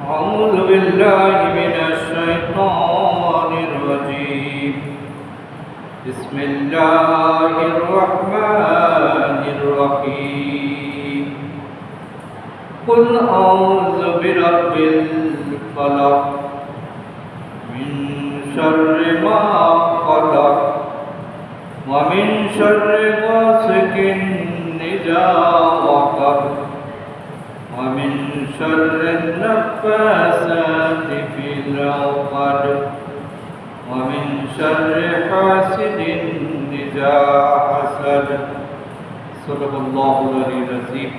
أعوذ بالله من الشيطان الرجيم. بسم الله الرحمن الرحيم. قل أعوذ برب الفلق من شر ما خلق ومن شر غاسق إذا وقب ومن شر النفاثات في العقد ومن شر حاسد إذا حسد. صدق الله العلي العظيم.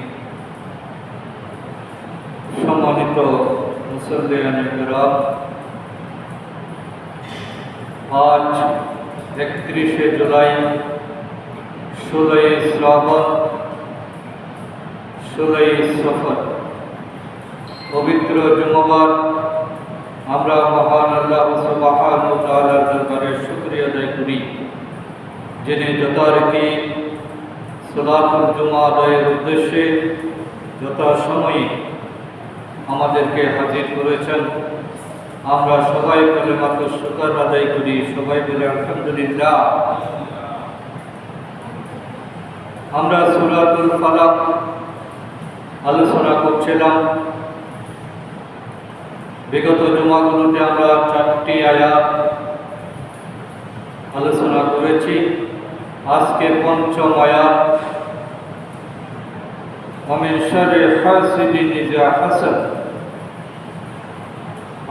সম্মানিত মুসল্লিয়ানে কিরাম, আজ 31শে জুলাই, 16ই শ্রাবণ, 16ই সফর, পবিত্র জুমাবার। আমরা মহান আল্লাহ সুবহানাহু ওয়া তাআলার দরবারে শুকরিয়া আদায় করি, যিনি যথারীতি সালাতুল জুমা আদায়ের উদ্দেশ্যে যথাসময়ে আমাদেরকে হাজির করেছেন। আমরা সবাই কালেমাতুল শুকর আদায় করি, সবাই বলে আলহামদুলিল্লাহ। আমরা সূরাতুল ফালাক আলোচনা করছিলাম। বিগত জুমাগুলোতে আমরা 4টি আয়াত আলোচনা করেছি। আজকে পঞ্চম আয়াত, ওমিন শাররি হাসিদিন ইযা হাসাদ।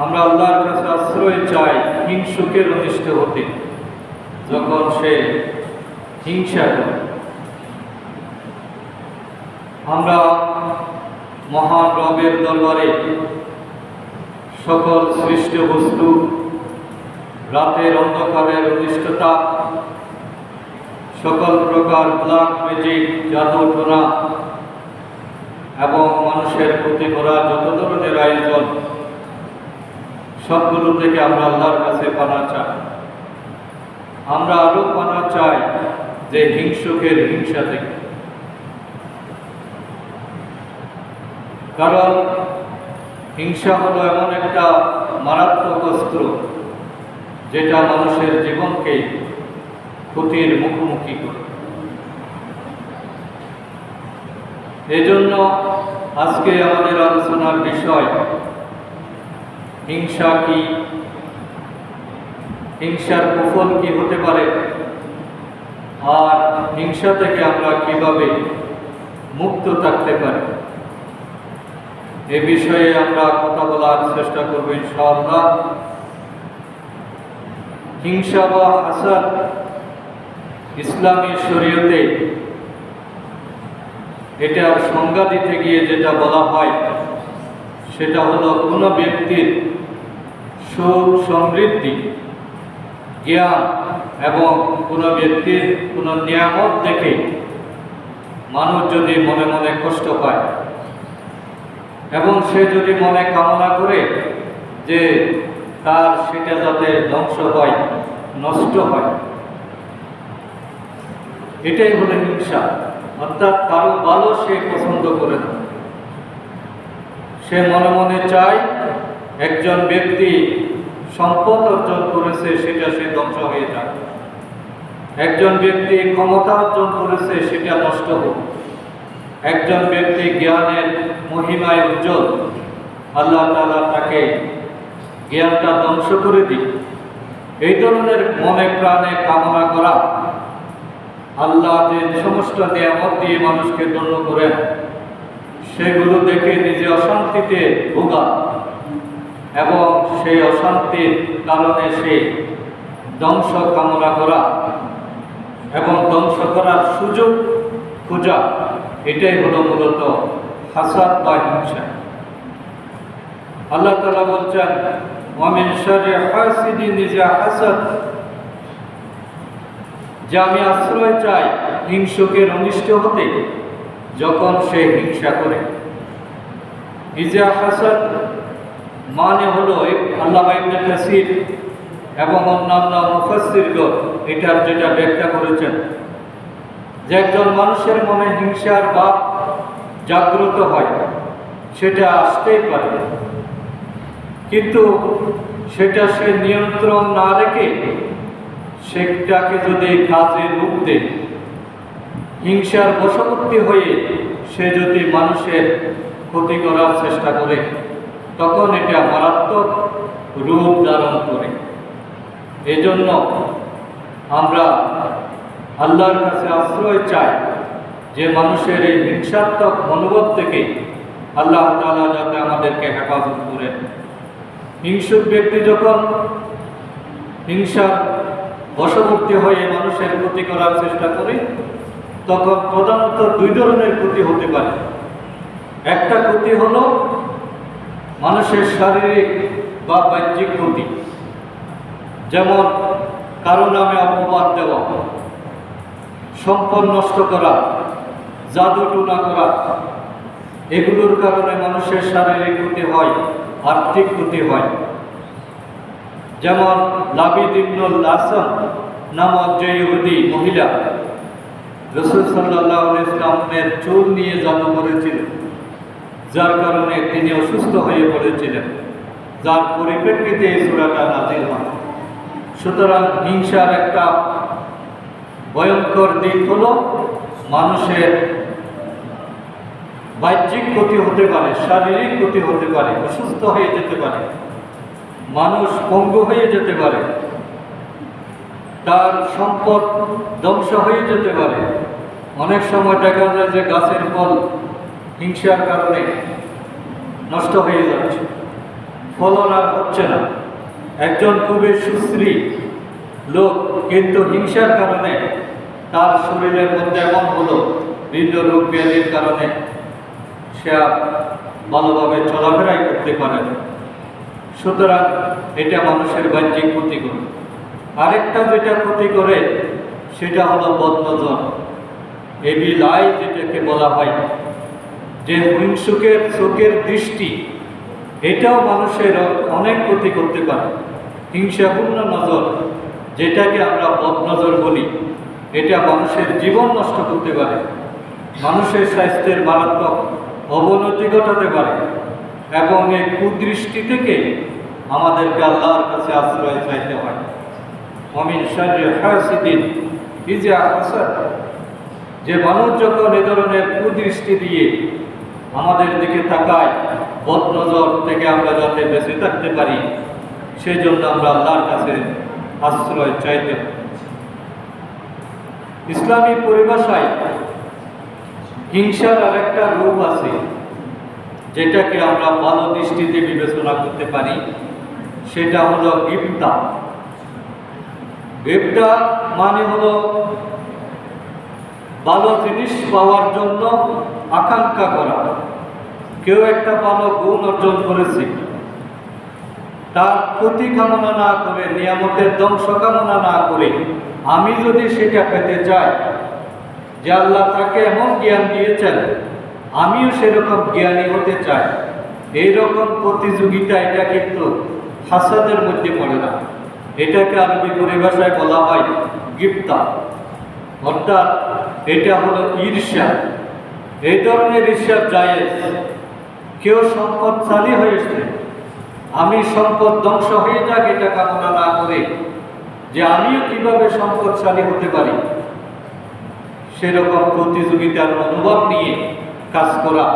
আমরা আল্লাহর কাছে আশ্রয় চাই হিংসুকের অনিষ্ট হতে, যখন সে হিংসা করে। আমরা মহান রবের দরবারে সকল সৃষ্ট বস্তু, রাতের অন্ধকারের অনিষ্টতা, সকল প্রকার ব্ল্যাক ম্যাজিক, জাদু টোনা এবং মানুষের ক্ষতি করা যত ধরনের আয়োজন, সবগুলো থেকে আমরা আল্লাহর কাছে পানা চাই। আমরা আরো পানা চাই যে হিংসুকের হিংসা থেকে, কারণ হিংসা হলো এমন একটা মারাত্মক অস্ত্র যেটা মানুষের জীবনকে ক্ষতির মুখোমুখি করে। এজন্য আজকে আমাদের আলোচনার বিষয় হিংসা কি, হিংসার কুফল কি হতে পারে, আর হিংসা থেকে আমরা কিভাবে মুক্ত থাকতে পারি, এ বিষয়ে আমরা কথা বলার চেষ্টা করব ইনশাআল্লাহ। হিংসা বা হাসাদ ইসলামী শরীয়তে এটার সংজ্ঞা দিতে গিয়ে যেটা বলা হয় সেটা হলো কোনো ব্যক্তির সুখ, সমৃদ্ধি, জ্ঞান এবং কোনো ব্যক্তির কোনো নিয়ামত দেখে মানুষ যদি মনে মনে কষ্ট পায় এবং সে যদি মনে কামনা করে যে তার সেটা যাতে ধ্বংস হয়, নষ্ট হয়, এটাই হলো হিংসা। অর্থাৎ কারো ভালো সে পছন্দ করে না, সে মনে মনে চায় একজন ব্যক্তি সম্পদ অর্জন করেছে সেটা সে ধ্বংস হয়ে যায়, একজন ব্যক্তি ক্ষমতা অর্জন করেছে সেটা নষ্ট হোক, একজন ব্যক্তি জ্ঞানের মহিমায় উজ্জ্বল, আল্লাহ তাআলা তাকে জ্ঞানটা ধ্বংস করে দিক, এই ধরনের মনে প্রাণে কামনা করা, আল্লাহ যে সমস্ত নিয়ামত দিয়ে মানুষকে ধন্য করেন সেগুলো দেখে নিজে অশান্তিতে ভোগা এবং সেই অশান্তির কারণে সে ধ্বংস কামনা করা এবং ধ্বংস করার সুযোগ খোঁজা, এটাই হলো মূলত হাসাদ বা হিংসা। আল্লাহ তাআলা বলছেন ওয়ামিন শাররি হাসিদিন ইযা হাসাদ, যে আমি আশ্রয় চাই হিংসুকের অনিষ্ট হতে যখন সে হিংসা করে। ইযা হাসাদ মানে হলো, আল্লামা ইবনে কাসির এবং অন্যান্য মুফাসসিরগণ এটার যেটা ব্যাখ্যা করেছেন যে একজন মানুষের মনে হিংসার ভাব জাগ্রত হয়, সেটা আসতেই পারে, কিন্তু সেটা সে নিয়ন্ত্রণ না রেখে সেটাকে যদি কাজে রূপ দেয়, হিংসার বশবর্তী হয়ে সে যদি মানুষের ক্ষতি করার চেষ্টা করে, তখন এটা মারাত্মক রূপ ধারণ করে। এজন্য আমরা আল্লাহর কাছে আশ্রয় চাই যে মানুষের এই হিংসাত্মক মনোভাব থেকে আল্লাহ তাআলা যাতে আমাদেরকে হেফাজত করেন। হিংসুক ব্যক্তি যখন হিংসার বশবর্তী হয়ে মানুষের ক্ষতি করার চেষ্টা করে, তখন প্রধানত দুই ধরনের ক্ষতি হতে পারে। একটা ক্ষতি হলো মানুষের শারীরিক বা বাহ্যিক ক্ষতি, যেমন কারো নামে অপবাদ দেওয়া, সম্পদ নষ্ট করা, জাদু টুনা করা। এগুলোর কারণে মানুষের শারীরিক ক্ষতি হয়, আর্থিক ক্ষতি হয়। যেমন লাবিদ ইবনুল আসম নামক যে ইহুদি মহিলা রাসূল সাল্লাল্লাহু আলাইহি ওয়াসাল্লামের চুল নিয়ে জাদু করেছিলেন, যার কারণে তিনি অসুস্থ হয়ে পড়েছিলেন, যার পরিপ্রেক্ষিতে এই সূরাটা নাযিল হয়। সুতরাং হিংসার একটা ভয়ঙ্কর দিক হলো মানুষের বাহ্যিক ক্ষতি হতে পারে, শারীরিক ক্ষতি হতে পারে, অসুস্থ হয়ে যেতে পারে, মানুষ পঙ্গু হয়ে যেতে পারে, তার সম্পদ ধ্বংস হয়ে যেতে পারে। অনেক সময় দেখা যায় যে গাছের ফল হিংসার কারণে নষ্ট হয়ে যাচ্ছে, ফলন আর হচ্ছে না। একজন খুবই সুশ্রী লোক, কিন্তু হিংসার কারণে তার শরীরের মধ্যে এমন হলো বিভিন্ন রোগ ব্যাধির কারণে সে ভালোভাবে চলাফেরাই করতে পারে না। সুতরাং এটা মানুষের বাহ্যিক ক্ষতি করে। আরেকটা যেটা ক্ষতি করে সেটা হলো বদনজর, এভিল আই যেটাকে বলা হয়, যে হিংসুকের চোখের দৃষ্টি, এটাও মানুষের অনেক ক্ষতি করতে পারে। হিংসাপূর্ণ নজর, যেটাকে আমরা বদনজর বলি, এটা মানুষের জীবন নষ্ট করতে পারে, মানুষের স্বাস্থ্যের মারাত্মক অবনতি ঘটাতে পারে। এবং এই কুদৃষ্টি থেকে আমাদেরকে আল্লাহর কাছে আশ্রয় চাইতে হয়। ওয়ামিন শাররি হাসিদিন ইযা হাসাদ, যে মানুষ যখন এ ধরনের কুদৃষ্টি দিয়ে আমাদের দিকে তাকায়, বদনজর থেকে আমরা যাতে বেঁচে থাকতে পারি, সেই জন্য আমরা আল্লাহর কাছে আশ্রয় চাইতে হয়। ইসলামী পরিভাষায় হিংসার আরেকটা রূপ আছে, যেটাকে আমরা ভালো দৃষ্টিতে বিবেচনা করতে পারি, সেটা হলো গিবতা। গিবতা মানে হলো ভালো জিনিস পাওয়ার জন্য আকাঙ্ক্ষা করা। কেউ একটা ভালো গুণ অর্জন করেছে, তার ক্ষতি কামনা না করে, নিয়ামতের ধ্বংস কামনা না করে, আমি যদি সেটা পেতে চাই, যে আল্লাহ তাকে এমন জ্ঞান দিয়েছেন, আমিও সেরকম জ্ঞানী হতে চাই, এইরকম প্রতিযোগিতা, এটা কিন্তু হাসাদের মধ্যে পড়ে না। এটাকে আরবি পরিভাষায় বলা হয় গিবতা, অর্থাৎ এটা হলো ঈর্ষা। এই ধরনের ঈর্ষা জায়েজ। কেউ সম্পদশালী হয়েছে, আমি সম্পদ ধ্বংস হয়ে যাক এটা কামনা না করে, যে আমিও কিভাবে সম্পদশালী হতে পারি, সেরকম প্রতিযোগিতার মনোভাব নিয়ে কাজ করা,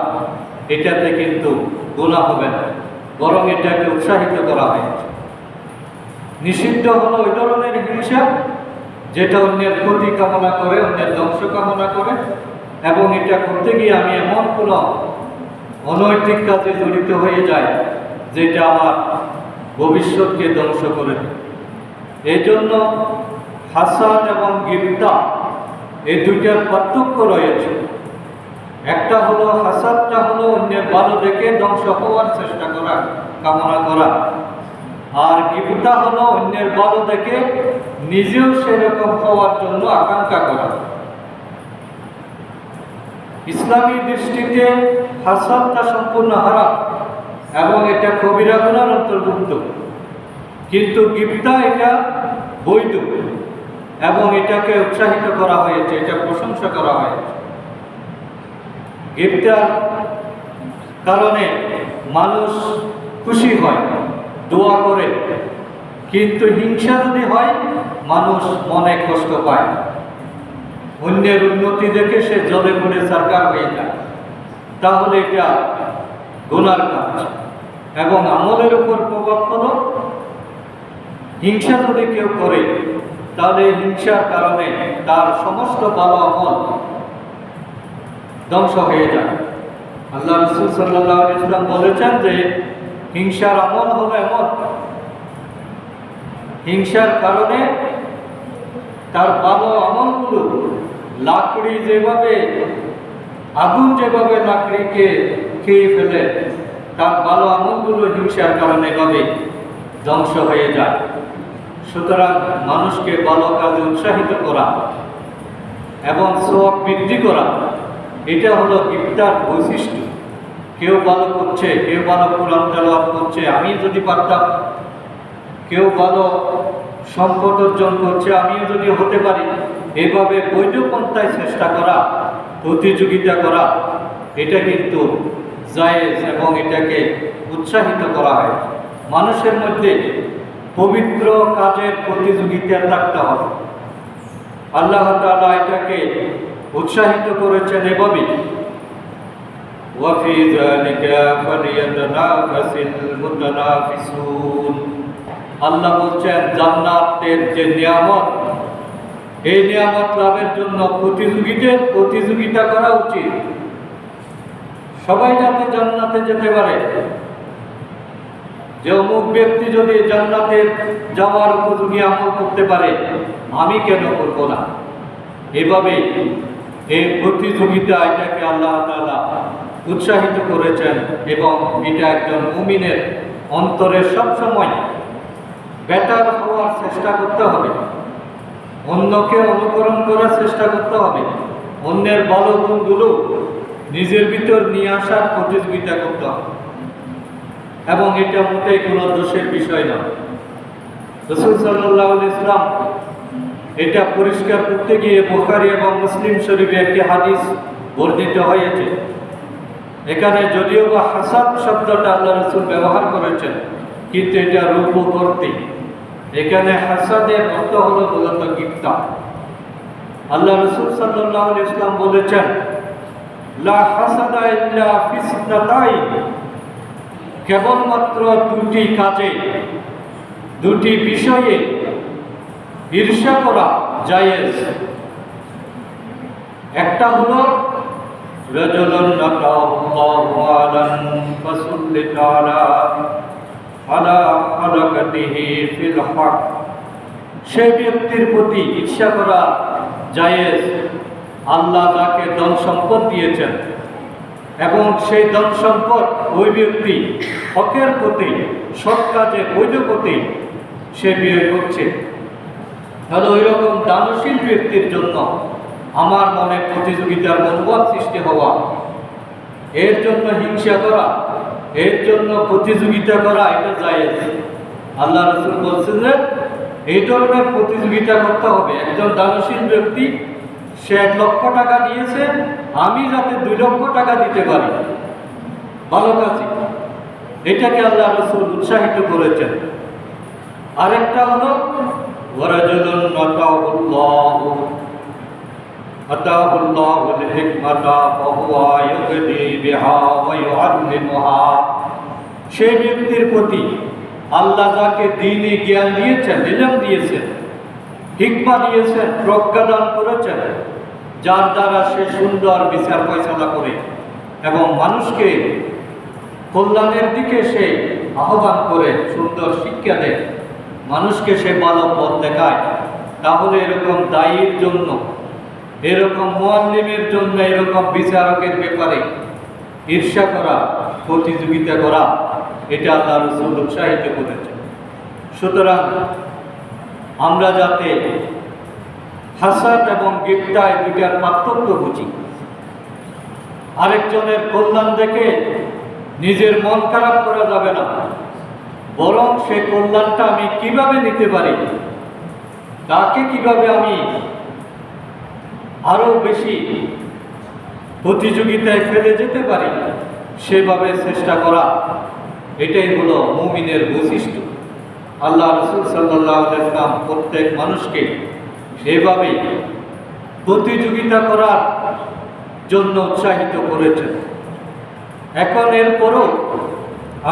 এটাতে কিন্তু গুনাহ হবে না, বরং এটাকে উৎসাহিত করা হয়েছে। নিষিদ্ধ হলো ওই ধরনের হিংসা যেটা অন্যের ক্ষতি কামনা করে, অন্যের ধ্বংস কামনা করে, এবং এটা করতে গিয়ে আমি এমন কোনো অনৈতিক কাজে জড়িত হয়ে যাই যেটা আমার ভবিষ্যৎকে ধ্বংস করে দেয়। এই জন্য হাসাদ এবং গিবতা, এই দুইটার পার্থক্য রয়েছে। একটা হলো হাসাদটা হলো অন্যের ভালো দেখে ধ্বংস হওয়ার চেষ্টা করা, কামনা করা, আর গিবতা হলো অন্যের ভালো দেখে নিজেও সেরকম হওয়ার জন্য আকাঙ্ক্ষা করা। ইসলামী দৃষ্টিতে হাসাদটা সম্পূর্ণ হারাম এবং এটা কবিরা গুনার অন্তর্ভুক্ত, কিন্তু গিবতা এটা বৈধ এবং এটাকে উৎসাহিত করা হয়েছে, এটা প্রশংসা করা হয়েছে। গিবতার কারণে মানুষ খুশি হয়, দোয়া করে, কিন্তু হিংসা যদি হয় মানুষ মনে কষ্ট পায়, অন্যের উন্নতি দেখে সে জলে পড়ে সরকার হয়ে যায়, তাহলে এটা গুনার কাজ। এবং আমলের উপর প্রভাব হলো, হিংসা যদি কেউ করে তাহলে হিংসার কারণে তার সমস্ত ভালো আমল ধ্বংস হয়ে যায়। আল্লাহ রাসূল সাল্লাল্লাহু আলাইহি ওয়াসাল্লাম বলেছেন যে হিংসার আমল হলো এমন, হিংসার কারণে তার ভালো আমলগুলো লাকড়ি যেভাবে, আগুন যেভাবে লাকড়িকে খেয়ে ফেলে, তার ভালো আমলগুলো হিংসার কারণে এভাবে ধ্বংস হয়ে যায়। সুতরাং মানুষকে ভালো কাজে উৎসাহিত করা এবং সওয়াব বৃদ্ধি করা, এটা হলো ইফতার বৈশিষ্ট্য। কেউ ভালো করছে, কেউ ভালো কোরআন তেলাওয়াত করছে, আমি যদি পারতাম, কেউ ভালো সম্পদ অর্জন করছে, আমিও যদি হতে পারি, এভাবে বৈধ পন্থায় চেষ্টা করা, প্রতিযোগিতা করা, এটা কিন্তু জায়েজ এবং এটাকে উৎসাহিত করা হয়। মানুষের মধ্যে পবিত্র কাজের প্রতিযোগিতা থাকতে হবে। আল্লাহ তাআলা এটাকে উৎসাহিত করেছেন এভাবে, ওয়াফি যালিকা ফালিয়াতানাফাসিল মুতানাফিসুন। আল্লাহ বলছেন জান্নাতের যে নিয়ামত, এই নিয়ামত লাভের জন্য প্রতিযোগিতা করা উচিত। সবাই যাতে জান্নাতে যেতে পারে, যে অমুক ব্যক্তি যদি জান্নাতে যাওয়ার উপযোগী আমল করতে পারে, আমি কেন করব না? এভাবে এই প্রতিযোগিতা, এটাকে আল্লাহ তাআলা উৎসাহিত করেছেন এবং এটা একজন মুমিনের অন্তরে সবসময় বেটার হওয়ার চেষ্টা করতে হবে, অন্যকে অনুকরণ করার চেষ্টা করতে হবে, অন্যের ভালো গুণগুলো নিজের ভিতর নিয়ে আসার প্রতিযোগিতা করতে হবে। এবং এটা মোটেই কোনো দোষের বিষয় নয়। রাসূল সাল্লাল্লাহু আলাইহি ওয়াসাল্লাম এটা পরিষ্কার করতে গিয়ে বুখারী এবং মুসলিম শরীফে একটি হাদিস বর্ণিত হয়েছে। এখানে যদিও বা হাসাদ শব্দটা আল্লাহ রাসূল ব্যবহার করেছেন, কিন্তু এটা রূপকর্তী। এখানে হাসাদের অর্থ হলো মূলত গিফতা। আল্লাহ রাসূল সাল্লাল্লাহু আলাইহি ওয়াসাল্লাম বলেছেন, লা হাসাদা ইল্লা ফিসনাতাইন, কেবলমাত্র দুটি কাজে, দুটি বিষয়ে ঈর্ষা করা জায়েজ। একটা হলো রাজুলুন আতাল্লাহু মালান ফাসুল্লিতা আলা হালাকাতিহি ফিল হক, সেই ব্যক্তির প্রতি ঈর্ষা করা জায়েজ। আল্লাহ যাকে ধন সম্পদ দিয়েছেন এবং সেই ধন সম্পদ ওই ব্যক্তি হকের প্রতি, সৎ কাজে, বৈধ প্রতি সে ব্যয় করছে, তাহলে ওই রকম দানশীল ব্যক্তির জন্য আমার মনে প্রতিযোগিতার মনোভাব সৃষ্টি হওয়া, এর জন্য হিংসা করা, এর জন্য প্রতিযোগিতা করা, এটা জায়েজ। আল্লাহ রাসূল বলছেন যে এই ধরনের প্রতিযোগিতা করতে হবে। একজন দানশীল ব্যক্তি সে 1 লক্ষ টাকা দিয়েছে, আমি যাতে 2 লক্ষ টাকা দিতে পারি, ভালো কাজে, এটাকে আল্লাহ রাসূল উৎসাহিত করেছেন। আরেকটা হলো ওয়ারাজুলুন আতাহুল্লাহুল হিকমাতা ফাহুয়া ইউগদি বিহা ওয়া ইউআল্লিমুহা, সেই ব্যক্তির প্রতি আল্লাহ যাকে দ্বীনি জ্ঞান দিয়েছেন, ইলম দিয়েছেন, হিকমা দিয়েছেন, প্রজ্ঞা দান করেছেন, যার দ্বারা সে সুন্দর বিচার ফয়সালা করে এবং মানুষকে কল্যাণের দিকে সে আহ্বান করে, সুন্দর শিক্ষা দেয়, মানুষকে সে ভালো পথ দেখায়, তাহলে এরকম দায়ীর জন্য, এরকম মুআল্লিমের জন্য, এরকম বিচারকের ব্যাপারে ঈর্ষা করা, প্রতিযোগিতা করা, এটা আল্লাহ রাসূল উৎসাহিত করেছেন। সুতরাং আমরা যাতে হাসাদ এবং গিফতায় দুইটার পার্থক্য বুঝি, আরেকজনের কল্যাণ দেখে নিজের মন খারাপ করা যাবে না, বরং সে কল্যাণটা আমি কিভাবে নিতে পারি, তাকে কিভাবে আমি আরো বেশি প্রতিযোগিতায় ফেলে যেতে পারি, সেভাবে চেষ্টা করা, এটাই হলো মুমিনের বৈশিষ্ট্য। আল্লাহ রাসূল সাল্লাল্লাহু আলাইহি ওয়াসাল্লাম প্রত্যেক মানুষকে এভাবে প্রতিযোগিতা করার জন্য উৎসাহিত করেছেন। এখন এরপরও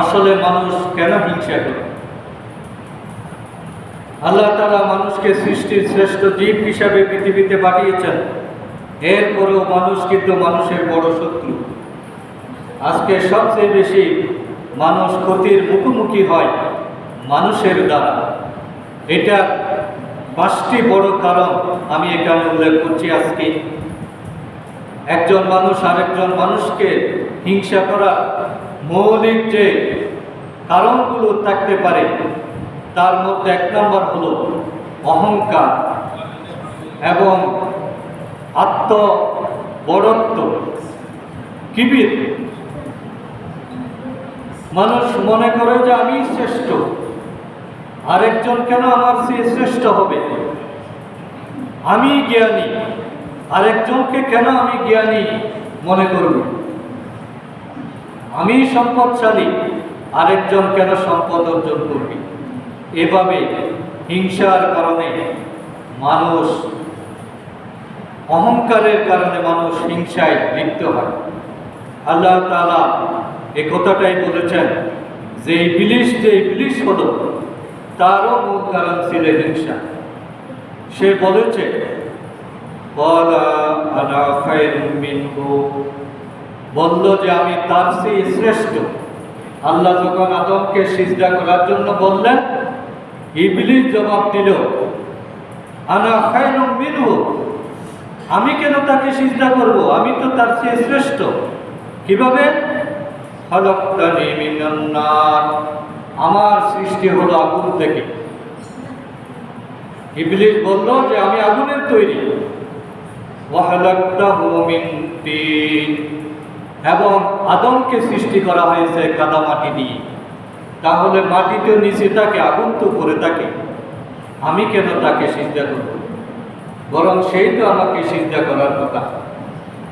আসলে মানুষ কেন হিংসা করে? আল্লাহ তাআলা মানুষকে সৃষ্টির শ্রেষ্ঠ জীব হিসাবে পৃথিবীতে পাঠিয়েছেন, এরপরেও মানুষ কিন্তু মানুষের বড় শত্রু। আজকে সবচেয়ে বেশি মানুষ ক্ষতির মুখোমুখি হয় মানুষের দ্বারা। এটা 5টি বড় কারণ আমি এখানে উল্লেখ করছি আজকে। একজন মানুষ আরেকজন মানুষকে হিংসা করার মৌলিক যে কারণগুলো থাকতে পারে তার মধ্যে 1 নম্বর হলো অহংকার এবং আত্মবড়ত্ব, কিবির। মানুষ মনে করে যে আমি শ্রেষ্ঠ, আরেকজন কেন আমার চেয়ে শ্রেষ্ঠ হবে, আমি জ্ঞানী, আরেকজনকে কেন আমি জ্ঞানী মনে করব, আমি সম্পদশালী, আরেকজন কেন সম্পদ অর্জন করবে। এভাবে হিংসার কারণে মানুষ, অহংকারের কারণে মানুষ হিংসায় লিপ্ত হয়। আল্লাহ তাআলা এই কথাটাই বলেছেন যে ইবলিস হলো, তারও মূল কারণ ছিল হিংসা। সে বলেছে বলল যে আমি তার চেয়ে শ্রেষ্ঠ। আল্লাহ যখন আদমকে সিজদা করার জন্য বললেন, ইবলিস জবাব দিল আনা খায়রুম মিনহু, আমি কেন তাকে সিজদা করব, আমি তো তার চেয়ে শ্রেষ্ঠ। কিভাবে? খালাকতানি মিনান নার, আমার সৃষ্টি হলো আগুন থেকে। ইবলিস বলল যে আমি আগুনের তৈরি। ওয়া খালাকতাহু মিন তিন, এবং আদমকে সৃষ্টি করা হয়েছে কাদা মাটি দিয়ে। তাহলে মাটি তো নিচে থাকে, আগুন তো উপরে থাকে, আমি কেন তাকে সিজদা করব? বরং সেই তো আমাকে সিজদা করার কথা।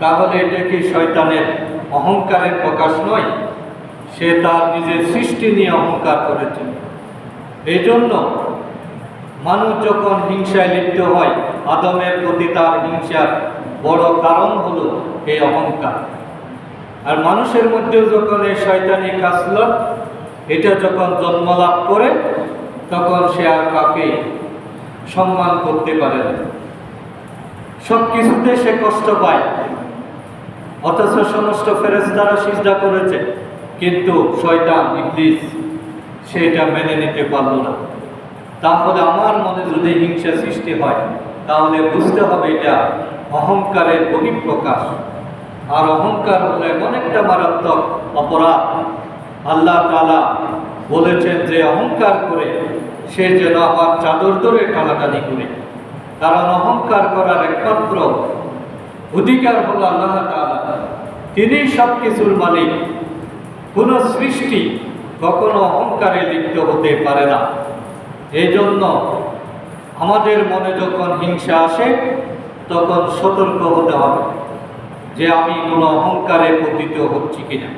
তাহলে এটা কি শয়তানের অহংকারের প্রকাশ নয়? সে তার নিজের সৃষ্টি নিয়ে অহংকার করেছে। এই জন্য মানুষ যখন হিংসায় লিপ্ত হয়, আদমের প্রতি তার হিংসার বড় কারণ হলো এই অহংকার। আর মানুষের মধ্যেও যখন এই শয়তানি খাসলত এটা যখন জন্মলাভ করে, তখন সে আর কাউকে সম্মান করতে পারে না, সব কিছুতে সে কষ্ট পায়। অথচ সমস্ত ফেরেশতারা সিজদা করেছে, কিন্তু শয়তান ইবলিস সেটা মেনে নিতে পারল না। তাহলে আমার মনে যদি হিংসা সৃষ্টি হয়, তাহলে বুঝতে হবে এটা অহংকারের বহিঃপ্রকাশ। আর অহংকার হলে এমন একটা মারাত্মক অপরাধ। আল্লাহ তাআলা বলেছেন যে অহংকার করে সে যেন আমার চাদর ধরে টানাটানি করে। কারণ অহংকার করার একমাত্র অধিকার হলো আল্লাহ তাআলা, তিনি সব কিছুর মালিক। কোনো সৃষ্টি কখনো অহংকারে লিপ্ত হতে পারে না। এই জন্য আমাদের মনে যখন হিংসা আসে, তখন সতর্ক হতে হবে যে আমি কোনো অহংকারে পতিত হচ্ছি কিনা।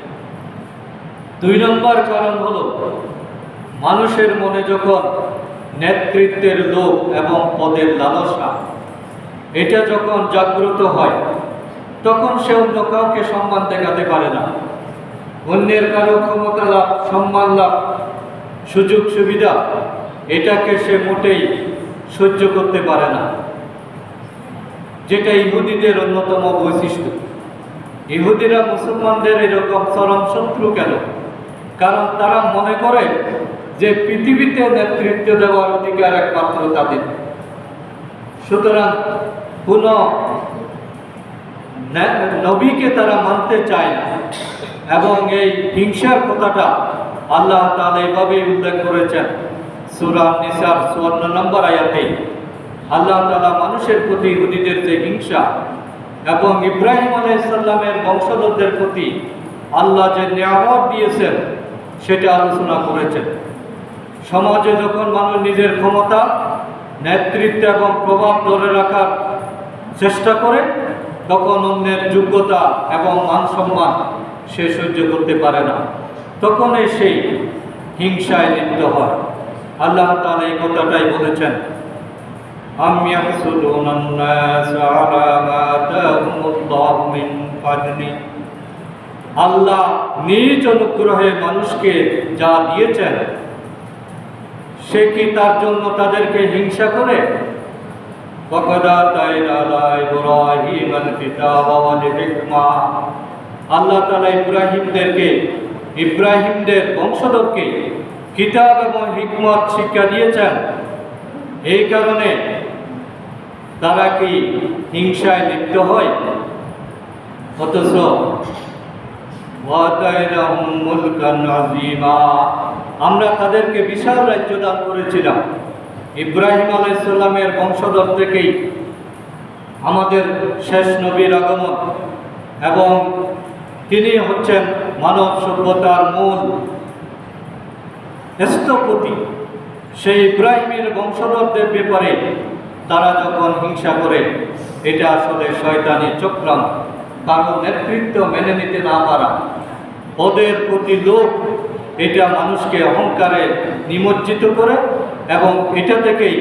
2 নম্বর কারণ হলো মানুষের মনে যখন নেতৃত্বের লোভ এবং পদের লালসা এটা যখন জাগ্রত হয়, তখন সে অন্য কাউকে সম্মান দেখাতে পারে না। অন্যের কারো ক্ষমতা লাভ, সম্মান লাভ, সুযোগ সুবিধা এটাকে সে মোটেই সহ্য করতে পারে না, যেটা ইহুদিদের অন্যতম বৈশিষ্ট্য। ইহুদিরা মুসলমানদের এরকম চরম শত্রু কেন? কারণ তারা মনে করে যে পৃথিবীতে নেতৃত্ব দেওয়ার অধিকার একমাত্র তাদের। সুতরাং কোন নবীকে তারা মানতে চায় না। এবং এই হিংসার কথাটা আল্লাহ তাআলা এইভাবেই উল্লেখ করেছেন সূরা নিসার 54 নম্বর আয়াতে। আল্লাহ তাআলা মানুষের প্রতি ইহুদিদের যে হিংসা এবং ইব্রাহিম আলাইহিস সালামের বংশধরদের প্রতি আল্লাহ যে নিয়ামত দিয়েছেন সেটা আলোচনা করেছেন। সমাজে যখন মানুষ নিজের ক্ষমতা, নেতৃত্ব এবং প্রভাব ধরে রাখার চেষ্টা করে, তখন অন্যের যোগ্যতা এবং মান সম্মান সে সহ্য করতে পারে না। তখনই সেই হিংসায় লিপ্ত হয়। আল্লাহ তাআলা এই কথাটাই বলেছেন, আম ইয়াহসুদুনান নাস আলা মা আতাহুমুল্লাহু মিন ফাদলি। আল্লাহ নিজ অনুগ্রহে মানুষকে যা দিয়েছেন, সে কি তার জন্য তাদেরকে হিংসা করে? ওয়াকাদ আতাইনা আলা ইব্রাহিমাল কিতাবা ওয়াল হিকমা। আল্লাহ তাআলা ইব্রাহিমদের বংশধরকে কিতাব এবং হিকমত শিক্ষা দিয়েছেন। এই কারণে তারা কি হিংসায় লিপ্ত হয়? অথচ ওয়াতাইনাহুম মুলকান আযীমা, আমরা তাদেরকে বিশাল রাজ্য দান করেছিলাম। ইব্রাহিম আলাইহিস সালামের বংশধর থেকেই আমাদের শেষ নবীর আগমন, এবং তিনি হচ্ছেন মানব সভ্যতার মূল স্থপতি। সেই ইব্রাহিমের বংশধরদের ব্যাপারে তারা যখন হিংসা করে, এটা আসলে শয়তানি চক্রান্ত। কারণ নেতৃত্ব মেনে নিতে না পারা, পদের প্রতি লোভ, এটা মানুষকে অহংকারে নিমজ্জিত করে এবং এটা থেকেই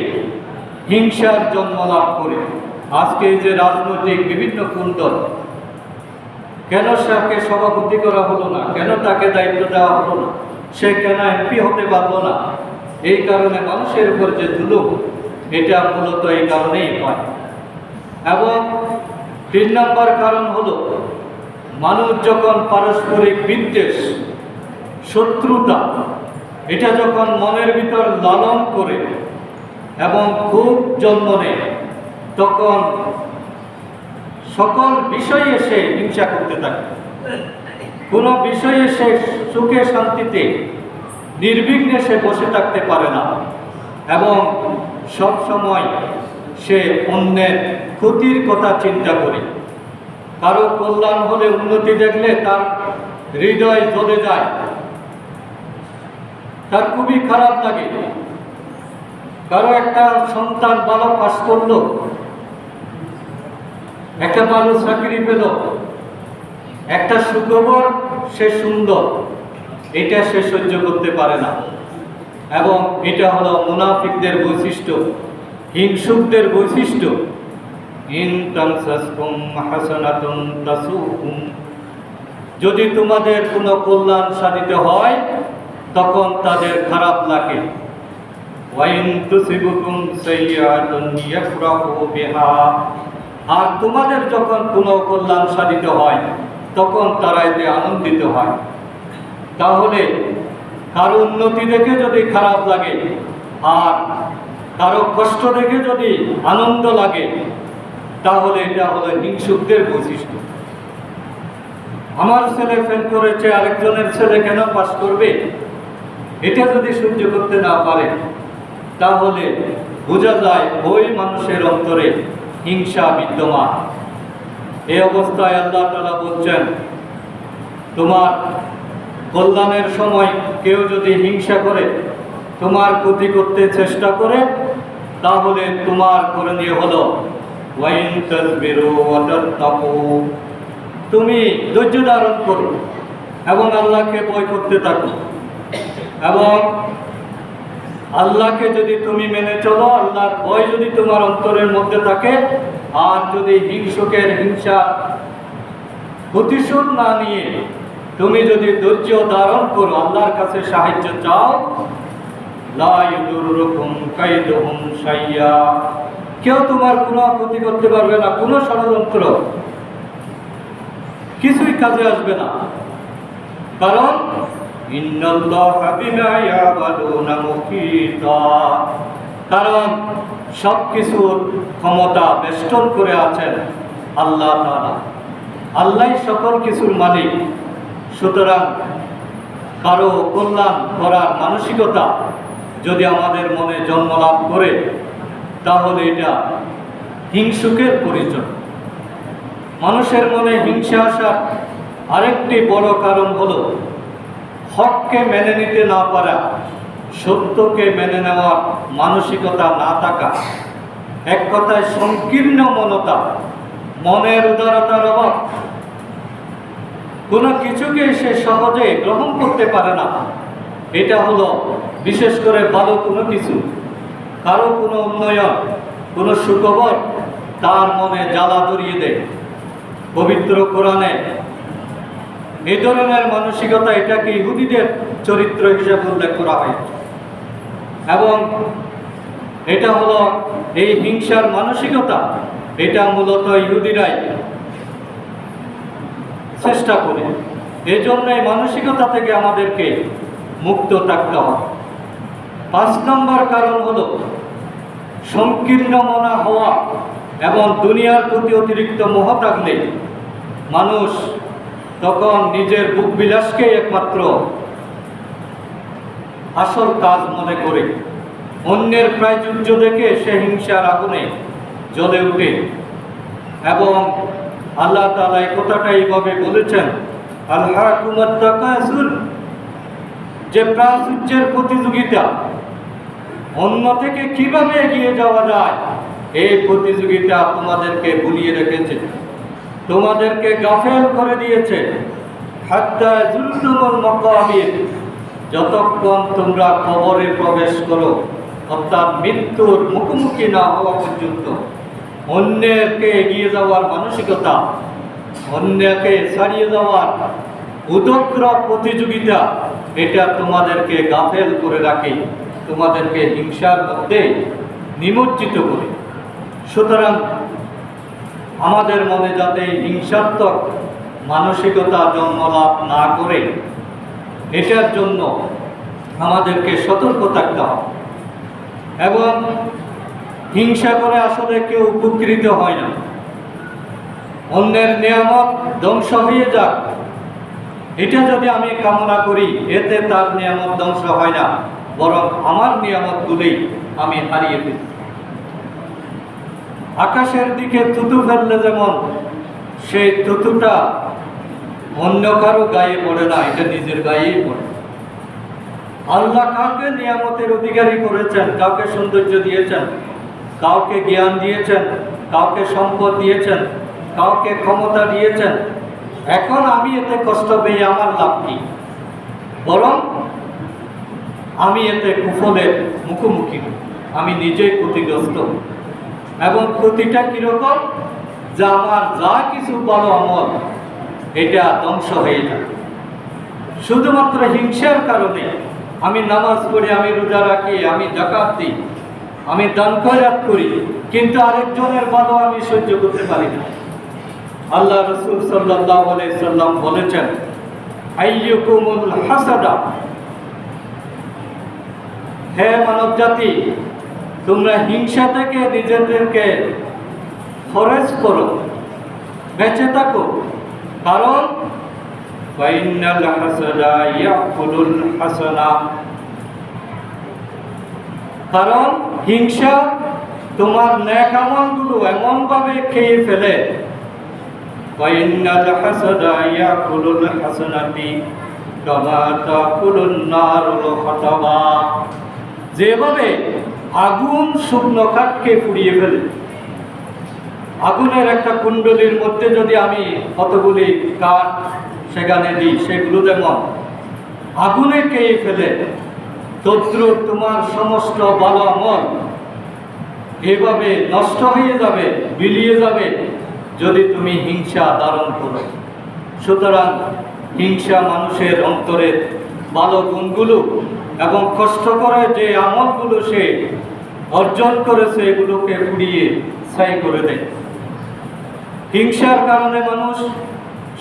হিংসার জন্ম লাভ করে। আজকে যে রাজনৈতিক বিভিন্ন কুন্দল, কেন তাকে সভাপতি করা হলো না, কেন তাকে দায়িত্ব দেওয়া হলো না, সে কেন এমপি হতে পারলো না, এই কারণে মানুষের উপর যে জুলুম, এটা মূলত এই কারণেই হয়। এবং 3 নম্বর কারণ হলো, মানুষ যখন পারস্পরিক বিদ্বেষ, শত্রুতা, এটা যখন মনের ভিতর লালন করে এবং খুব জন্ম নেয়, তখন সকল বিষয়ে সে হিংসা করতে থাকে। কোনো বিষয়ে সে সুখে শান্তিতে নির্বিঘ্নে সে বসে থাকতে পারে না, এবং সব সময় সে অন্যের ক্ষতির কথা চিন্তা করে। কারো কল্যাণ হলে, উন্নতি দেখলে তার হৃদয় জ্বলে যায়, তার খুবই খারাপ লাগে। কারো একটা সন্তান ভালো পাস করলো, একটা ভালো চাকরি পেল, একটা সুখবর সে সুন্দর, এটা সে সহ্য করতে পারে না। এবং এটা হলো মুনাফিকদের বৈশিষ্ট্য, হিংসুকদের বৈশিষ্ট্য। ইন তামসাসকুম হাসানাতুন তাসুকুম, যদি তোমাদের কোনো কল্যাণ সাধিত হয় তখন তাদের খারাপ লাগে। ওয়াইন তুসিবুকুম সাইয়্যাতুন ইয়াফরাহু বিহা, আর তোমাদের যখন কোনো কল্যাণ সাধিত হয় তখন তারা এতে আনন্দিত হয়। তাহলে কারো উন্নতি দেখে যদি খারাপ লাগে আর কারো কষ্ট দেখে যদি আনন্দ লাগে, তাহলে এটা হলো হিংসুকদের বৈশিষ্ট্য। আমার ছেলে ফেল করেছে, আরেকজনের ছেলে কেন পাস করবে, এটা যদি সহ্য করতে না পারে, তাহলে বোঝা যায় ওই মানুষের অন্তরে হিংসা বিদ্যমান। এই অবস্থায় আল্লাহ তাআলা বলছেন, তোমার কল্যাণের সময় কেউ যদি হিংসা করে, তোমার ক্ষতি করতে চেষ্টা করে, তাহলে তোমার করণীয় হলো ওয়াইন তাসবিরু ওয়া তাত্তাকু, তুমি ধৈর্য ধারণ করো এবং আল্লাহকে ভয় করতে থাকো। এবং আল্লাহকে যদি তুমি মেনে চলো, আল্লাহর ভয় যদি তোমার অন্তরের মধ্যে থাকে, আর যদি হিংসুকের হিংসা প্রতিশোধ না নিয়ে তুমি যদি ধৈর্য ধারণ করো, আল্লাহর কাছে সাহায্য চাও, লা ইউদুরুকুম কাইদুহুম শাইয়্যা, কেউ তোমার কোনো ক্ষতি করতে পারবে না, কোনো ষড়যন্ত্র কিছুই কাজে আসবে না। কারণ ইন্নাল্লাহা বিমা ইয়ামালুনা মুহীতা, কারণ সব কিছুর ক্ষমতা বেষ্টন করে আছেন আল্লাহ তাআলা। আল্লাহই সকল কিছুর মালিক। সুতরাং কারো কল্যাণ করার মানসিকতা যদি আমাদের মনে জন্ম লাভ করে, তাহলে এটা হিংসুকের পরিচয়। মানুষের মনে হিংসা আসার আরেকটি বড় কারণ হলো হককে মেনে নিতে না পারা, সত্যকে মেনে নেওয়ার মানসিকতা না থাকা, এক কথায় সংকীর্ণ মনতা, মনের উদারতার অভাব। কোনো কিছুকে সে সহজে গ্রহণ করতে পারে না। এটা হলো বিশেষ করে ভালো কোনো কিছু, কারো কোনো উন্নয়ন, কোনো সুখবর তার মনে জ্বালা ধরিয়ে দেয়। পবিত্র কোরআনে এই ধরনের মানসিকতা, এটাকে ইহুদিদের চরিত্র হিসেবে উল্লেখ করা হয়। এবং এটা হলো এই হিংসার মানসিকতা, এটা মূলত ইহুদিরাই চেষ্টা করে। এই জন্য এই মানসিকতা থেকে আমাদেরকে মুক্ত থাকতে হবে। 5 নম্বর কারণ হলো সংকীর্ণ মনা হওয়া এবং দুনিয়ার প্রতি অতিরিক্ত মোহ থাকলে মানুষ তখন নিজের বুক বিলাসকে একমাত্র আসল কাজ মনে করে অন্যের প্রাচুর্য দেখে সে হিংসার আগুনে জ্বলে উঠে। এবং আল্লাহ তাআলা এই কথাটা এইভাবে বলেছেন, আলহাকুমুত তাকাসুর, যে প্রাচুর্যের প্রতিযোগিতা, অন্য থেকে কিভাবে এগিয়ে যাওয়া যায়, এই প্রতিযোগিতা তোমাদেরকে ভুলিয়ে রেখেছে, তোমাদেরকে গাফেল করে দিয়েছে। হাত্তা যুরতুমুল মাকাবির, যতক্ষণ তোমরা কবরে প্রবেশ করো, অর্থাৎ মৃত্যুর মুখোমুখি না হওয়া পর্যন্ত অন্যকে এগিয়ে যাওয়ার মানসিকতা, অন্যকে ছাড়িয়ে যাওয়ার উদগ্র প্রতিযোগিতা, এটা তোমাদেরকে গাফেল করে রাখে, তোমাদেরকে হিংসার মধ্যে নিমজ্জিত করে। সুতরাং আমাদের মনে যাতে হিংসাত্মক মানসিকতা জন্মলাভ না করে, এটার জন্য আমাদেরকে সতর্ক থাকতে হবে। এবং হিংসা করে আসলে কেউ উপকৃত হয় না। অন্যের নিয়ামত ধ্বংস হয়ে যাক, এটা যদি আমি কামনা করি, এতে তার নিয়ামত ধ্বংস হয় না, বরং আমার নিয়ামতগুলোই আমি হারিয়ে ফেলি। আকাশের দিকে থুতু ফেললে যেমন সেই থুতুটা অন্য কারো গায়ে পড়ে না, এটা নিজের গায়েই পড়ে। আল্লাহ কাউকে নিয়ামতের অধিকারী করেছেন, কাউকে সৌন্দর্য দিয়েছেন, কাউকে জ্ঞান দিয়েছেন, কাউকে সম্পদ দিয়েছেন, কাউকে ক্ষমতা দিয়েছেন। এখন আমি এতে কষ্ট পেয়ে আমার লাভ কি? বরং আমি এতে কুফলের মুখোমুখি, আমি নিজেই ক্ষতিগ্রস্ত। এবং ক্ষতিটা কিরকম? যে আমার যা কিছু ভালো আমল, এটা ধ্বংস হয়ে যায় শুধুমাত্র হিংসার কারণে। আমি নামাজ পড়ি, আমি রোজা রাখি, আমি যাকাত দিই, আমি দান খয়রাত করি, কিন্তু আরেকজনের ভালো আমি সহ্য করতে পারি না। আল্লাহ রাসূল সাল্লাল্লাহু আলাইহি সাল্লাম বলেছেন, আইয়ুকুমুল হাসাদা, হে মানব জাতি, তোমরা হিংসা থেকে নিজেদেরকে ফরেজ করো, বেঁচে থাকো। কারণ ফাইনাল হাসাদা ইয়াকুলুল হাসানা, কারণ হিংসা তোমার নেক আমলগুলো এমনভাবে খেয়ে ফেলে। ফাইনাল হাসাদা ইয়াকুলুল হাসানাতি কামা তাকুলুন নারুল হাতাবা, যেভাবে আগুন শুকনো কাঠকে পুড়িয়ে ফেলে। আগুনের একটা কুণ্ডলীর মধ্যে যদি আমি কতগুলি কাঠ সেখানে দিই, সেগুলো যেমন আগুনে খেয়ে ফেলে, তদ্রূপ তোমার সমস্ত ভালো আমল এভাবে নষ্ট হয়ে যাবে, বিলিয়ে যাবে, যদি তুমি হিংসা ধারণ করো। সুতরাং হিংসা মানুষের অন্তরের ভালো গুণগুলো এবং কষ্ট করে যে আমলগুলো সে অর্জন করেছে, এগুলোকে পুড়িয়ে ছাই করে দেয়। হিংসার কারণে মানুষ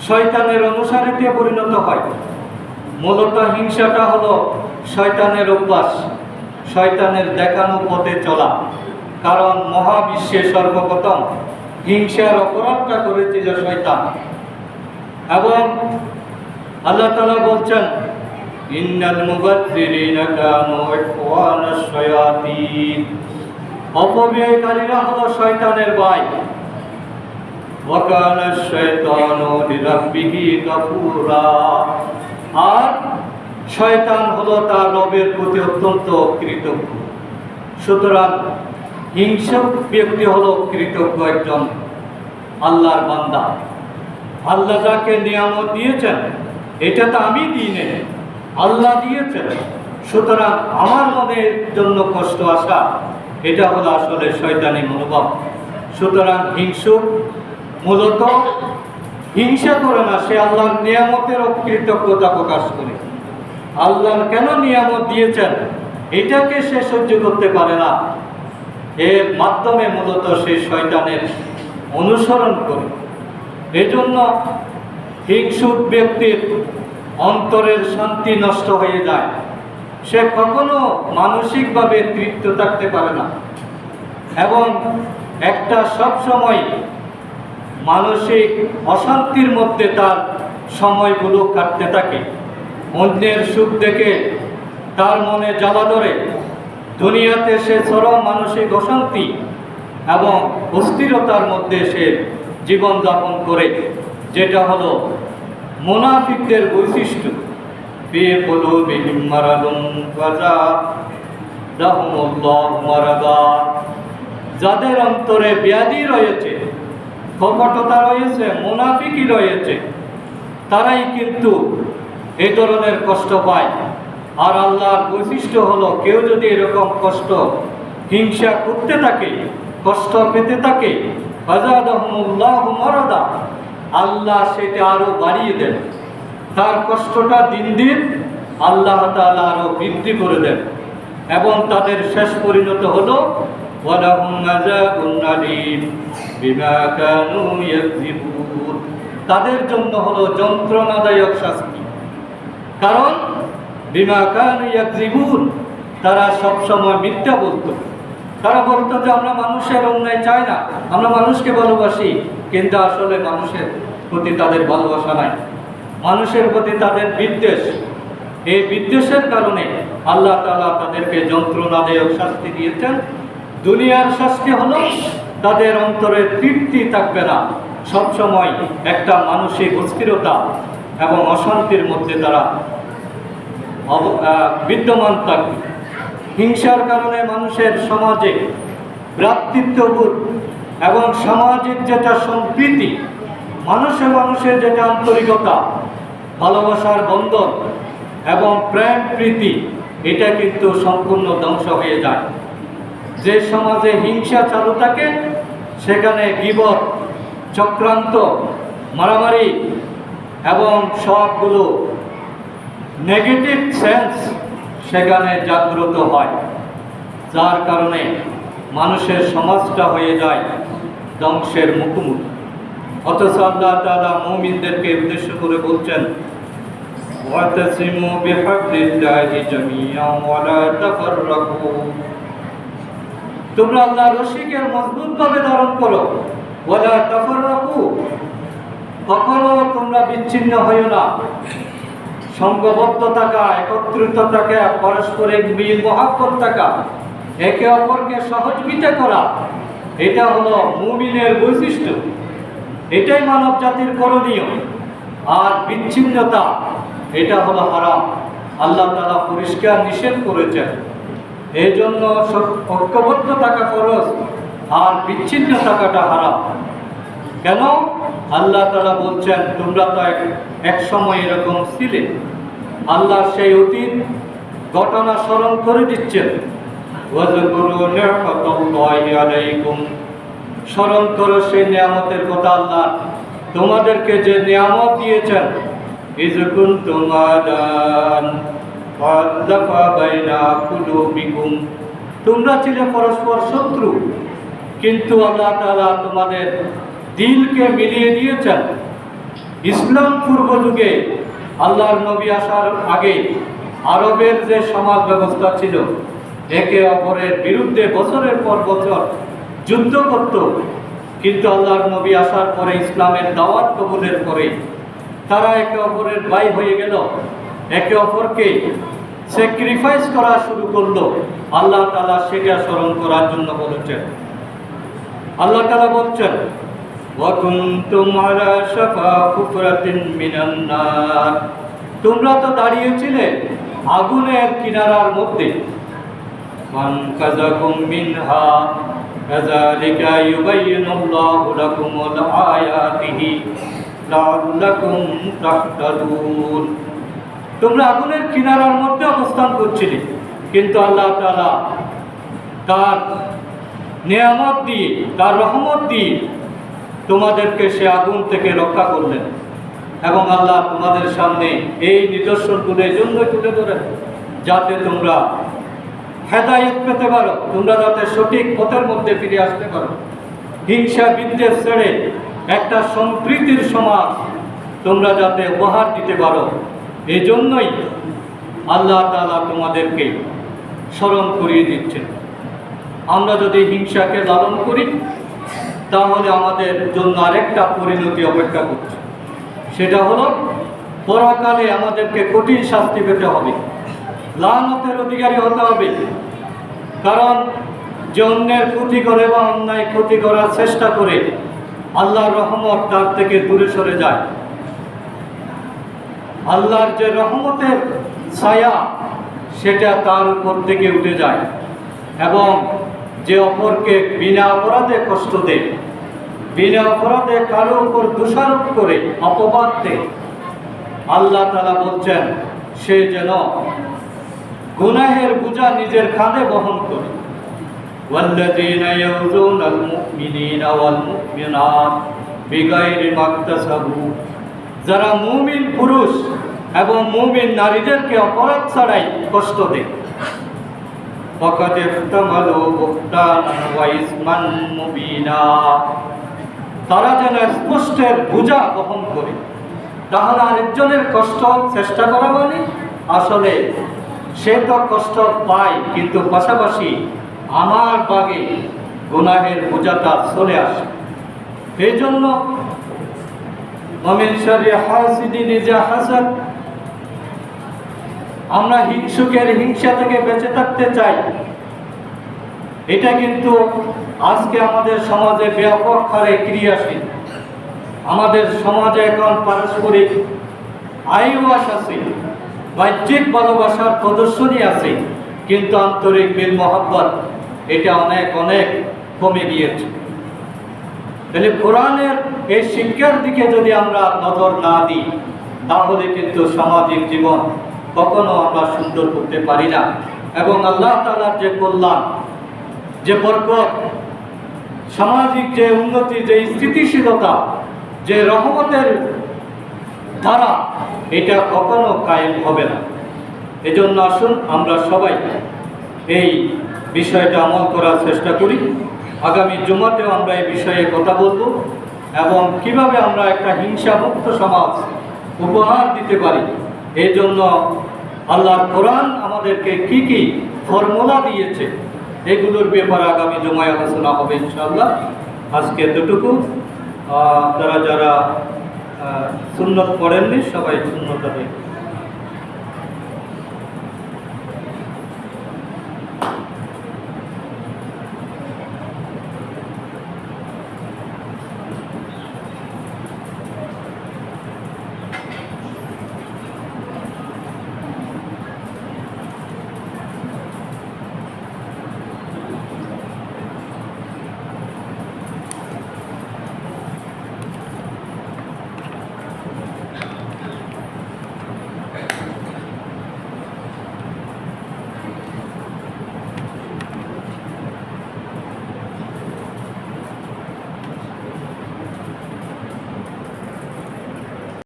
শয়তানের অনুসারীতে পরিণত হয়। মূলত হিংসাটা হলো শয়তানের অভ্যাস, শয়তানের দেখানো পথে চলা। কারণ মহাবিশ্বে সর্বপ্রথম হিংসার অপরাধটা করেছিল শয়তান। এবং আল্লাহ তাআলা বলছেন, ইন্নাল মুবাযযিরিনা কানু ইখওয়ানাশ শায়াতিন, অপব্যয়কারীরা হলো শয়তানের ভাই। ওয়া কানাশ শায়তানু লিরাব্বিহি কাফুরা, আর শয়তান হলো তার রবের প্রতি অত্যন্ত কৃতজ্ঞ। সুতরাং হিংসক ব্যক্তি হলো কৃতজ্ঞ একজন আল্লাহর বান্দা। আল্লাহ যাকে নিয়ামত দিয়েছেন এটা তো আমি দিই নাই, আল্লাহ দিয়েছেন, সুতরাং আমার মনের জন্য কষ্ট আসা এটা হলো আসলে শয়তানি মনোভাব। সুতরাং হিংসুক মূলত হিংসা করে না, সে আল্লাহর নিয়ামতের অকৃতজ্ঞতা প্রকাশ করে। আল্লাহ কেন নিয়ামত দিয়েছেন এটাকে সে সহ্য করতে পারে না, এর মাধ্যমে মূলত সে শয়তানের অনুসরণ করে। এজন্য হিংসুক ব্যক্তির অন্তরের শান্তি নষ্ট হয়ে যায়, সে কখনো মানসিকভাবে তৃপ্ত থাকতে পারে না এবং একটা সবসময় মানসিক অশান্তির মধ্যে তার সময়গুলো কাটতে থাকে। অন্যের সুখ দেখে তার মনে জ্বালা ধরে, দুনিয়াতে সে চরম মানসিক অশান্তি এবং অস্থিরতার মধ্যে সে জীবনযাপন করে, যেটা হলো মুনাফিকদের বৈশিষ্ট্য। ফি কুলুবিহিম মারাদুন ফাযাদাহুমুল্লাহু মারাদা, যাদের অন্তরে ব্যাধি রয়েছে, কপটতা রয়েছে, মুনাফিকি রয়েছে, তারাই কিন্তু এই ধরনের কষ্ট পায়। আর আল্লাহর বৈশিষ্ট্য হলো কেউ যদি এরকম কষ্ট হিংসা করতে থাকে, কষ্ট পেতে থাকে, ফাযাদাহুমুল্লাহু মারাদা, আল্লাহ সেটা আরো বাড়িয়ে দেন, তার কষ্টটা দিন দিন আল্লাহ তাআলা আরো বৃদ্ধি করে দেন এবং তাদের শেষ পরিণত হলো ওয়ালাহুম আযাবুন আলীম বিমা কানু ইয়াকযিবুন, তাদের জন্য হলো যন্ত্রণাদায়ক শাস্তি। কারণ বিমা কানু ইয়াকযিবুন, তারা সবসময় মিথ্যা বলতো। তারা বলতো যে আমরা মানুষের অন্যায় চাই না, আমরা মানুষকে ভালোবাসি, কিন্তু আসলে মানুষের প্রতি তাদের ভালোবাসা নাই, মানুষের প্রতি তাদের বিদ্বেষ। এই বিদ্বেষের কারণে আল্লাহ তাআলা তাদেরকে যন্ত্রণাদায়ক শাস্তি দিয়েছেন। দুনিয়ার শাস্তি হলো তাদের অন্তরে তৃপ্তি থাকবে না, সবসময় একটা মানসিক অস্থিরতা এবং অশান্তির মধ্যে তারা বিদ্যমান থাকবে। হিংসার কারণে মানুষের সমাজে ভ্রাতৃত্ববোধ এবং সামাজিক যেটা সম্প্রীতি, মানুষের যেটা আন্তরিকতা, ভালোবাসার বন্ধন এবং প্রেম প্রীতি, এটা কিন্তু সম্পূর্ণ ধ্বংস হয়ে যায়। যে সমাজে হিংসা চালু থাকে সেখানে গীবত, চক্রান্ত, মারামারি এবং সবগুলো নেগেটিভ সেন্স সেখানে জাগ্রত হয়, যার কারণে মানুষের সমাজটা হয়ে যায় ধ্বংসের মুখোমুখি। অথচ আল্লাহ তাআলা মুমিনদেরকে উদ্দেশ্য করে বলছেন, ওয়াতাসিমু বিহাবলিল্লাহি জামিআন ওয়া লা তাফাররাকু, তোমরা আল্লাহর রশিকে মজবুতভাবে ধারণ করো, ওয়া লা তাফাররাকু, কখনো তোমরা বিচ্ছিন্ন হইও না। সংঘবদ্ধ থাকা, একত্রিত থাকা, পারস্পরিক মিল মহব্বত থাকা, একে অপরকে সহযোগিতা করা, এটা হলো মুমিনের বৈশিষ্ট্য, এটাই মানব জাতির করণীয়। আর বিচ্ছিন্নতা এটা হলো হারাম, আল্লাহ তাআলা পরিষ্কার নিষেধ করেছেন। এই জন্য ঐক্যবদ্ধ থাকা ফরজ আর বিচ্ছিন্ন থাকাটা হারাম। কেন? আল্লাহ তাআলা বলছেন তোমরা তো এক সময় এরকম ছিলে। আল্লাহ সেই অতীত ঘটনা স্মরণ করে দিচ্ছেন, ওয়াজকুরু নি'মাতাল্লাহি আলাইকুম, স্মরণ করো সেই নিয়ামতের কথা আল্লাহ তোমাদেরকে যে নিয়ামত দিয়েছেন। ইয কুনতুম আদান ফাআল্লাফা বাইনা কুলুবিকুম, তোমরা ছিলে পরস্পর শত্রু, কিন্তু আল্লাহ তাআলা তোমাদের দিলকে মিলিয়ে দিয়েছেন। ইসলাম পূর্ব যুগে আল্লাহর নবী আসার আগে আরবের যে সমাজ ব্যবস্থা ছিল, একে অপরের বিরুদ্ধে বছরের পর বছর যুদ্ধ করত, কিন্তু আল্লাহর নবী আসার পরে ইসলামের দাওয়াত কবুলের পরে তারা একে অপরের ভাই হয়ে গেল, একে অপরকে স্যাক্রিফাইস করা শুরু করলো। আল্লাহ তাআলা সেটা স্মরণ করার জন্য বলেছেন। আল্লাহ তাআলা বলছেন, ওয়া কুনতুম আলা শাফা হুফরাতিন মিনান নার, তোমরা তো দাঁড়িয়েছিলে আগুনের কিনারার মধ্যে। ফানকাযাকুম মিনহা কাযালিকা ইউবাইয়িনুল্লাহু লাকুমুল আয়াতিহি লাআল্লাকুম তাহতাদুন। তোমরা আগুনের কিনারার মধ্যে অবস্থান করছিলে, কিন্তু আল্লাহ তাআলা তার নিয়ামত দিয়ে, তার রহমত দিয়ে তোমাদেরকে সে আগুন থেকে রক্ষা করলেন। এবং আল্লাহ তোমাদের সামনে এই নিদর্শনগুলো এই জন্যই তুলে ধরেন, যাতে তোমরা হেদায়েত পেতে পারো, তোমরা যাতে সঠিক পথের মধ্যে ফিরে আসতে পারো, হিংসা বিদ্বেষ ছেড়ে একটা সম্প্রীতির সমাজ তোমরা যাতে উপহার দিতে পারো। এই জন্যই আল্লাহ তাআলা তোমাদেরকে স্মরণ করিয়ে দিচ্ছেন। আমরা যদি হিংসাকে লালন করি, তাহলে আমাদের জন্য আরেকটা পরিণতি অপেক্ষা করছে। সেটা হলো পরকালে আমাদেরকে কঠিন শাস্তি পেতে হবে, লানতের অধিকারী হতে হবে। কারণ যে অন্যের ক্ষতি করে বা অন্যায় ক্ষতি করার চেষ্টা করে, আল্লাহর রহমত তার থেকে দূরে সরে যায়। আল্লাহর যে রহমতের ছায়া, সেটা তার উপর থেকে উঠে যায়। এবং যে অপরকে বিনা অপরাধে কষ্ট দেয়, বিনা অপরাধে কারো উপর দোষারোপ করে, অপবাদ দেয়, আল্লাহ তাআলা বলছেন সে যেন গুনাহের বোঝা নিজের কাঁধে বহন করে। ওয়াল্লাযীনা ইয়াউযুনাল মুমিনিনা ওয়াল মুমিনাত বিগাইরি মাকতাসাবু, যারা মুমিন পুরুষ এবং মুমিন নারীদেরকে অপরাধ ছাড়াই কষ্ট দেয়, ফাকাদ ইহতামালু বুহতানান ওয়া ইসমান মুবিনা, তারা যেন স্পষ্টের বোঝা বহন করে। তাহলে আরেকজনের কষ্ট চেষ্টা করা মানে আসলে সে তো কষ্ট পায়, কিন্তু পাশাপাশি আমার বাগে গুনাহের বোঝাটা চলে আসে। এই জন্য ওয়ামিন শাররি হাসিদিন ইযা হাসাদ, আমরা হিংসুকের হিংসা থেকে বেঁচে থাকতে চাই। এটা কিন্তু আজকে আমাদের সমাজে ব্যাপক হারে ক্রিয়াশীল। আমাদের সমাজে এখন পারস্পরিক আইওয়াস আছে, বাহ্যিক ভালোবাসার প্রদর্শনী আছে, কিন্তু আন্তরিক মিল মহব্বত এটা অনেক অনেক কমে গিয়েছে। তাহলে কোরআনের এই শিক্ষার দিকে যদি আমরা নজর না দিই, তাহলে কিন্তু সামাজিক জীবন কখনো আমরা সুন্দর করতে পারি না। এবং আল্লাহ তাআলার যে কল্যাণ, যে বরকত, সামাজিক যে উন্নতি, যে স্থিতিশীলতা, যে রহমতের ধারা, এটা কখনো কায়েম হবে না। এজন্য আসুন আমরা সবাই এই বিষয়টা আমল করার চেষ্টা করি। আগামী জুমাতেও আমরা এই বিষয়ে কথা বলবো এবং কিভাবে আমরা একটা হিংসামুক্ত সমাজ উপহার দিতে পারি। এই জন্য আল্লাহর কোরআন আমাদেরকে কি কি ফর্মুলা দিয়েছে, এগুলোর ব্যাপারে আগামী জুমায় আলোচনা হবে ইনশাআল্লাহ। আজকে এতটুকু। আপনারা যারা সুন্নত পড়েননি, সবাই সুন্নতটা দেখুন।